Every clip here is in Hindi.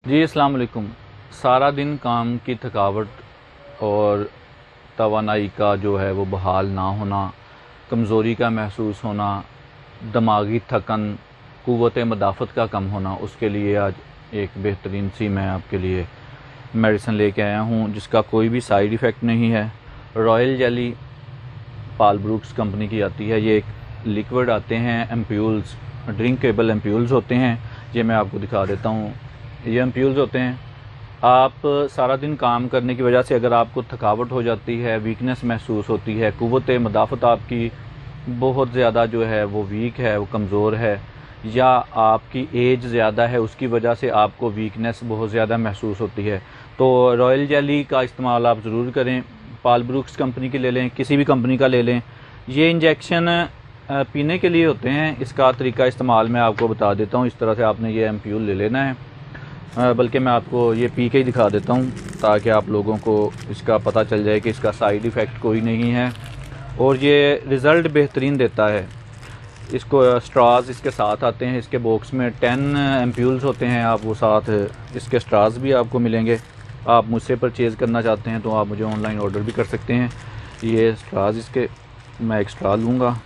जी अस्सलाम वालेकुम। सारा दिन काम की थकावट और तवानाई का जो है वो बहाल ना होना, कमज़ोरी का महसूस होना, दिमागी थकन, क़ुव्वत मदाफ़त का कम होना, उसके लिए आज एक बेहतरीन सी मैं आपके लिए मेडिसिन लेके आया हूँ जिसका कोई भी साइड इफ़ेक्ट नहीं है। रॉयल जेली पाल ब्रुक्स कंपनी की आती है। ये एक लिक्विड आते हैं, एम्प्यूल्स, ड्रिंकेबल एम्प्यूल्स होते हैं। ये मैं आपको दिखा देता हूँ। ये एम्प्यूल्स होते हैं। आप सारा दिन काम करने की वजह से अगर आपको थकावट हो जाती है, वीकनेस महसूस होती है, क़ुव्वत मदाफ़त आपकी बहुत ज़्यादा जो है वो वीक है, वो कमज़ोर है, या आपकी एज ज़्यादा है उसकी वजह से आपको वीकनेस बहुत ज़्यादा महसूस होती है, तो रॉयल जेली का इस्तेमाल आप ज़रूर करें। पाल ब्रुक्स कंपनी की ले लें, किसी भी कंपनी का ले लें। ये इंजेक्शन पीने के लिए होते हैं। इसका तरीका इस्तेमाल मैं आपको बता देता हूँ। इस तरह से आपने ये एम्प्यूल ले लेना है। बल्कि मैं आपको ये पी के ही दिखा देता हूँ ताकि आप लोगों को इसका पता चल जाए कि इसका साइड इफ़ेक्ट कोई नहीं है और ये रिज़ल्ट बेहतरीन देता है। इसको स्ट्राज इसके साथ आते हैं। इसके बॉक्स में 10 एम्प्यूल्स होते हैं। आप वो साथ इसके स्ट्राज भी आपको मिलेंगे। आप मुझसे परचेज़ करना चाहते हैं तो आप मुझे ऑनलाइन ऑर्डर भी कर सकते हैं। ये स्ट्राज इसके मैं एक स्ट्रा लूँगा।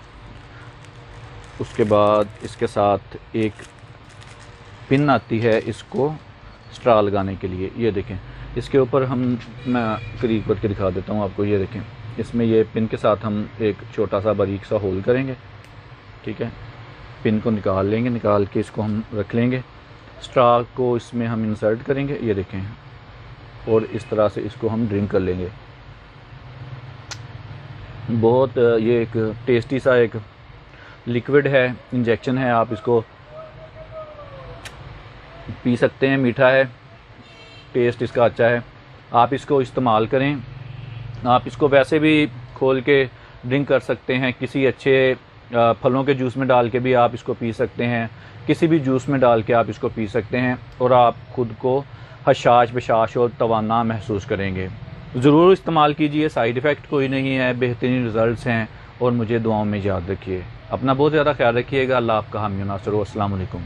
उसके बाद इसके साथ एक पिन आती है इसको स्ट्रा लगाने के लिए। ये देखें, इसके ऊपर मैं करीब करके दिखा देता हूँ आपको। ये देखें, इसमें ये पिन के साथ हम एक छोटा सा बारीक सा होल करेंगे। ठीक है, पिन को निकाल लेंगे, निकाल के इसको हम रख लेंगे। स्ट्रा को इसमें हम इंसर्ट करेंगे। ये देखें, और इस तरह से इसको हम ड्रिंक कर लेंगे। बहुत ये एक टेस्टी सा एक लिक्विड है, इंजेक्शन है। आप इसको पी सकते हैं, मीठा है, टेस्ट इसका अच्छा है। आप इसको इस्तेमाल करें। आप इसको वैसे भी खोल के ड्रिंक कर सकते हैं। किसी अच्छे फलों के जूस में डाल के भी आप इसको पी सकते हैं। किसी भी जूस में डाल के आप इसको पी सकते हैं और आप खुद को हशाश बशाश और तवाना महसूस करेंगे। ज़रूर इस्तेमाल कीजिए, साइड इफ़ेक्ट कोई नहीं है, बेहतरीन रिज़ल्ट्स हैं। और मुझे दुआओं में याद रखिए। अपना बहुत ज़्यादा ख्याल रखिएगा। अल्लाह आपका हामी नासर हो। अस्सलाम वालेकुम।